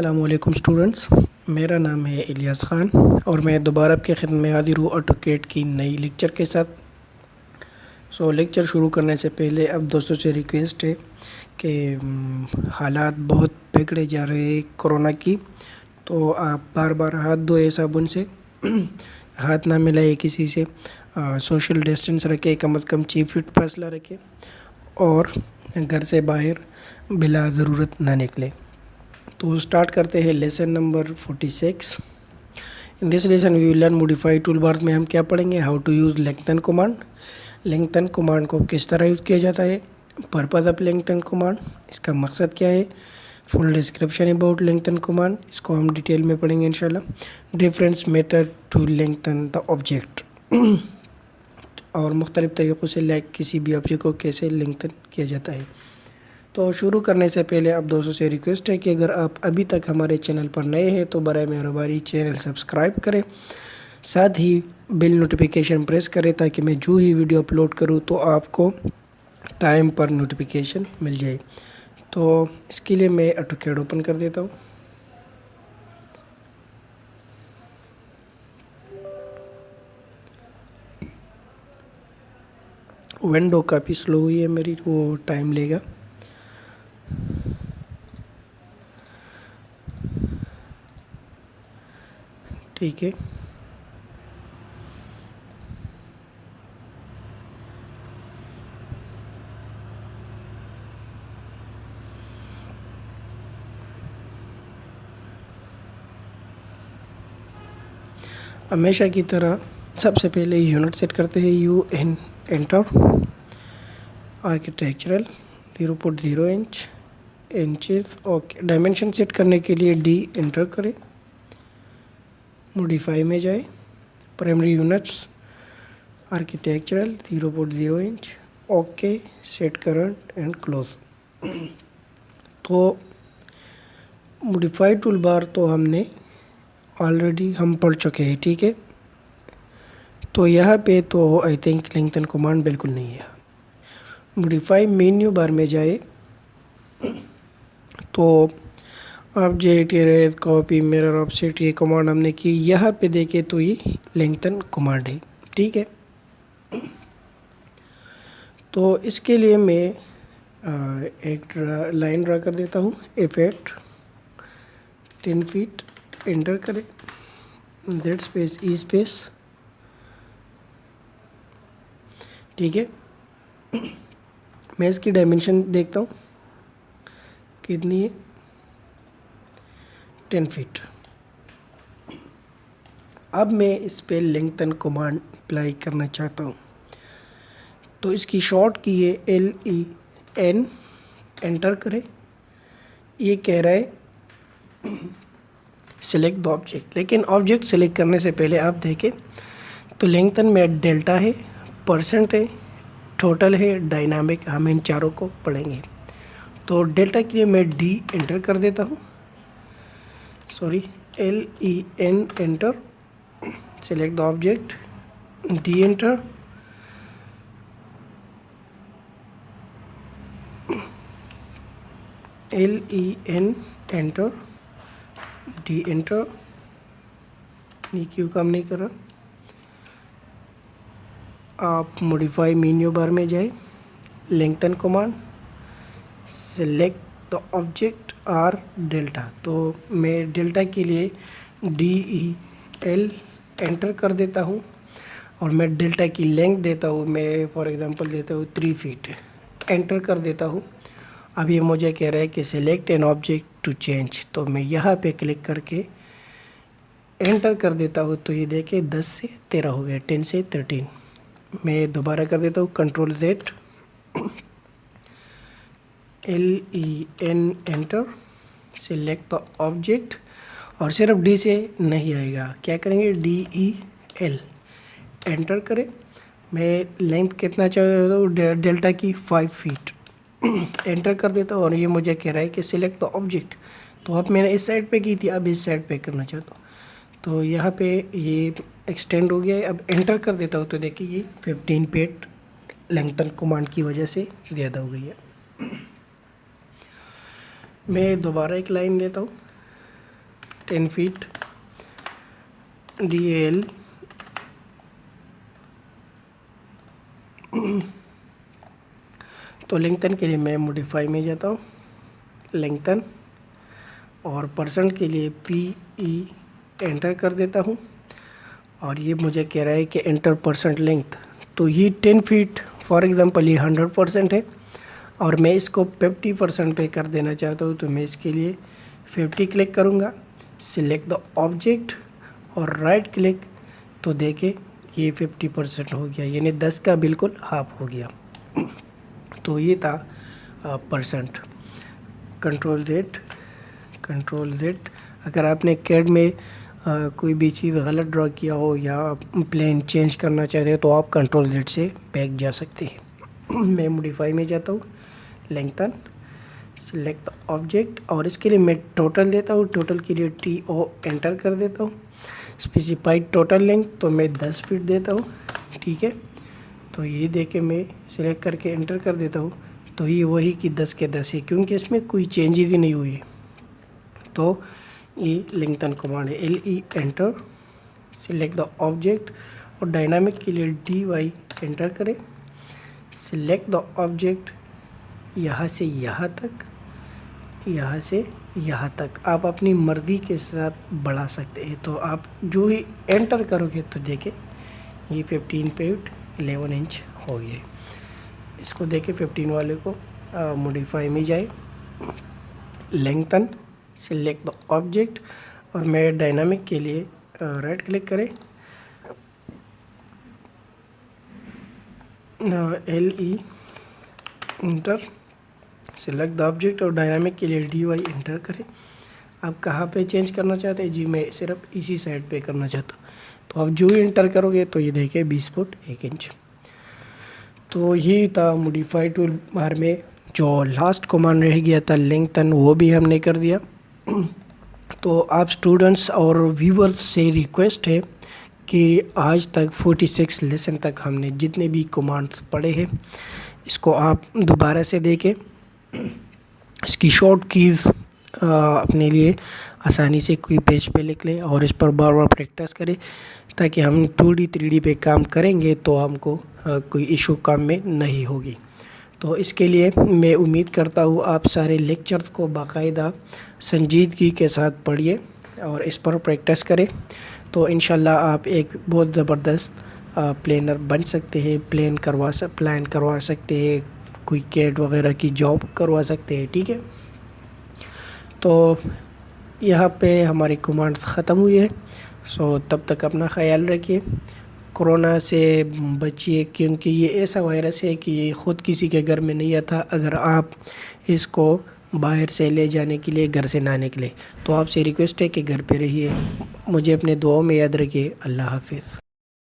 अस्सलामुअलैकुम स्टूडेंट्स, मेरा नाम है इलियास ख़ान और मैं दोबारा आपकी खिदमत में हाजिर हूँ ऑटोकैड की नई लेक्चर के साथ। लेक्चर शुरू करने से पहले अब दोस्तों से रिक्वेस्ट है कि हालात बहुत बिगड़े जा रहे हैं कोरोना की, तो आप बार बार हाथ धोए साबुन से, हाथ ना मिलाए किसी से, सोशल डिस्टेंस रखें, कम अज़ कम 6 फीट फासला रखें और घर से बाहर बिला ज़रूरत ना निकले। तो स्टार्ट करते हैं lesson number 46। In this lesson we will learn modify tool bar में हम क्या पढ़ेंगे, how to use lengthen command. Lengthen command को किस तरह यूज़ किया जाता है, पर्पज़ ऑफ लेंथन कमांड, इसका मकसद क्या है, full description about lengthen command, इसको हम डिटेल में पढ़ेंगे इंशाल्लाह। Difference method to lengthen the object और मुख्तलिफ़ तरीक़ों से किसी भी ऑब्जेक्ट को कैसे लेंथन किया जाता है। तो शुरू करने से पहले आप दोस्तों से रिक्वेस्ट है कि अगर आप अभी तक हमारे चैनल पर नए हैं तो बराए मेहरबानी चैनल सब्सक्राइब करें, साथ ही बेल नोटिफिकेशन प्रेस करें ताकि मैं जो ही वीडियो अपलोड करूं तो आपको टाइम पर नोटिफिकेशन मिल जाए। तो इसके लिए मैं ऑटोकैड ओपन कर देता हूं। विंडो काफ़ी स्लो हुई है मेरी, वो टाइम लेगा। ठीक है, हमेशा की तरह सबसे पहले यूनिट सेट करते हैं, U N enter architectural 0.0 inch inches. Okay, dimension set करने के लिए डी एंटर करें, मॉडिफाई में जाए, primary units architectural 0.0 inch, okay, set current and close. तो मॉडिफाई टूल बार तो हमने ऑलरेडी हम पढ़ चुके हैं, ठीक है। तो यहाँ पे तो आई थिंक लेंथन कमांड बिल्कुल नहीं है। मॉडिफाई मेन्यू बार में जाए तो object erase copy mirror offset ये कमांड हमने की, यहाँ पे देखे तो ये लेंथन कमांड है, ठीक है। तो इसके लिए मैं एक लाइन ड्रा कर देता हूँ, इफेक्ट 10 फीट, एंटर करें, जेड स्पेस ई स्पेस, ठीक है। मैं इसकी डायमेंशन देखता हूँ कितनी है, 10 फीट। अब मैं इस पे लेंथन कमांड अप्लाई करना चाहता हूँ, तो इसकी शॉर्ट की है LEN, एंटर करें। ये कह रहा है सिलेक्ट द ऑब्जेक्ट, लेकिन ऑब्जेक्ट सेलेक्ट करने से पहले आप देखें तो लेंथन में डेल्टा है, परसेंट है, टोटल है, डायनामिक, हम इन चारों को पढ़ेंगे। तो डेल्टा के लिए मैं D एंटर कर देता हूँ, sorry LEN enter, select the object, D enter, LEN enter, D enter, ये क्यों काम नहीं कर रहा। आप मॉडिफाई मेन्यू बार में जाए, lengthen command, select the object R delta, तो मैं डेल्टा के लिए DEL एंटर कर देता हूँ और मैं डेल्टा की लेंथ देता हूँ, मैं फॉर एग्जांपल देता हूँ 3 फीट, एंटर कर देता हूँ। अब ये मुझे कह रहा है कि select an object to change, तो मैं यहाँ पे क्लिक करके एंटर कर देता हूँ, तो ये देखिए 10 से 13 हो गया, 10 से 13। मैं दोबारा कर देता हूँ, control Z, LEN enter, select the object, और सिर्फ D से नहीं आएगा, क्या करेंगे, DEL एंटर करें। मैं लेंथ कितना चाहता हूँ डेल्टा की 5 फीट, एंटर कर देता हूँ और ये मुझे कह रहा है कि सिलेक्ट द ऑब्जेक्ट। तो अब मैंने इस साइड पे की थी, अब इस साइड पे करना चाहता हूँ, तो यहाँ पे ये एक्सटेंड हो गया है। अब एंटर कर देता हूँ तो देखिए ये 15 फीट लेंथन कमांड की वजह से ज़्यादा हो गई है। मैं दोबारा एक लाइन देता हूँ, 10 फीट DAL तो लेंथन के लिए मैं मॉडिफाई में जाता हूँ, लेंथन, और परसेंट के लिए PE एंटर कर देता हूँ। और ये मुझे कह रहा है कि एंटर परसेंट लेंथ, तो ये 10 फीट फॉर एग्ज़ाम्पल ये 100% है और मैं इसको 50% पे कर देना चाहता हूँ, तो मैं इसके लिए 50 क्लिक करूँगा, सिलेक्ट द ऑब्जेक्ट और राइट क्लिक, तो देखे ये 50% हो गया, यानी 10 का बिल्कुल हाफ हो गया। तो ये था परसेंट। Control Z। अगर आपने कैड में कोई भी चीज़ गलत ड्रॉ किया हो या प्लेन चेंज करना चाहते हो तो आप कंट्रोल Z से बैक जा सकते हैं। मैं मॉडिफाई में जाता हूँ, लेंथन, सिलेक्ट द ऑब्जेक्ट, और इसके लिए मैं टोटल देता हूँ, टोटल के लिए TO एंटर कर देता हूँ। स्पेसिफाइड टोटल लेंथ तो मैं 10 फीट देता हूँ, ठीक है। तो ये देके मैं सिलेक्ट करके एंटर कर देता हूँ, तो ये वही कि 10 के 10 है, क्योंकि इसमें कोई चेंजेस ही नहीं हुई है। तो ये लेंथन कमांड है, LE enter, select the object, और डायनामिक के लिए DY एंटर करें, सिलेक्ट द ऑब्जेक्ट, यहाँ से यहाँ तक, यहाँ से यहाँ तक आप अपनी मर्ज़ी के साथ बढ़ा सकते हैं। तो आप जो ही एंटर करोगे तो देखें ये 15 फीट 11 इंच हो गए। इसको देखें 15 वाले को मॉडिफाई में जाए, लेंथन, सिलेक्ट द ऑब्जेक्ट, और मैं डायनामिक के लिए राइट क्लिक करें, LE inter, select the object, और डायनामिक के लिए DY इंटर करें। आप कहाँ पे चेंज करना चाहते हैं? जी मैं सिर्फ इसी साइड पे करना चाहता हूँ, तो आप जो ही इंटर करोगे तो ये देखिए 20 फुट 1 इंच। तो ये था मॉडिफाई टूल बार में। जो लास्ट कमांड रह गया था लेंथन, वो भी हमने कर दिया। तो आप स्टूडेंट्स और व्यूवर्स से रिक्वेस्ट है कि आज तक 46 लेसन तक हमने जितने भी कमांड्स पढ़े हैं इसको आप दोबारा से देखें, इसकी शॉर्ट कीज़ अपने लिए आसानी से कोई पेज पे लिख लें और इस पर बार बार प्रैक्टिस करें, ताकि हम 2D 3D पे काम करेंगे तो हमको कोई इशू काम में नहीं होगी। तो इसके लिए मैं उम्मीद करता हूँ आप सारे लेक्चर्स को बाकायदा संजीदगी के साथ पढ़िए और इस पर प्रैक्टिस करें, तो इंशाल्लाह आप एक बहुत ज़बरदस्त प्लानर बन सकते हैं, प्लान करवा सकते हैं, कोई कैड वगैरह की जॉब करवा सकते हैं, ठीक है। तो यहाँ पे हमारी कमांड्स ख़त्म हुई है। सो तब तक अपना ख्याल रखिए, कोरोना से बचिए, क्योंकि ये ऐसा वायरस है कि ये ख़ुद किसी के घर में नहीं आता अगर आप इसको बाहर से ले जाने के लिए घर से ना निकले। तो आपसे रिक्वेस्ट है कि घर पे रहिए, मुझे अपने दुआओं में याद रखिए। अल्लाह हाफिज़।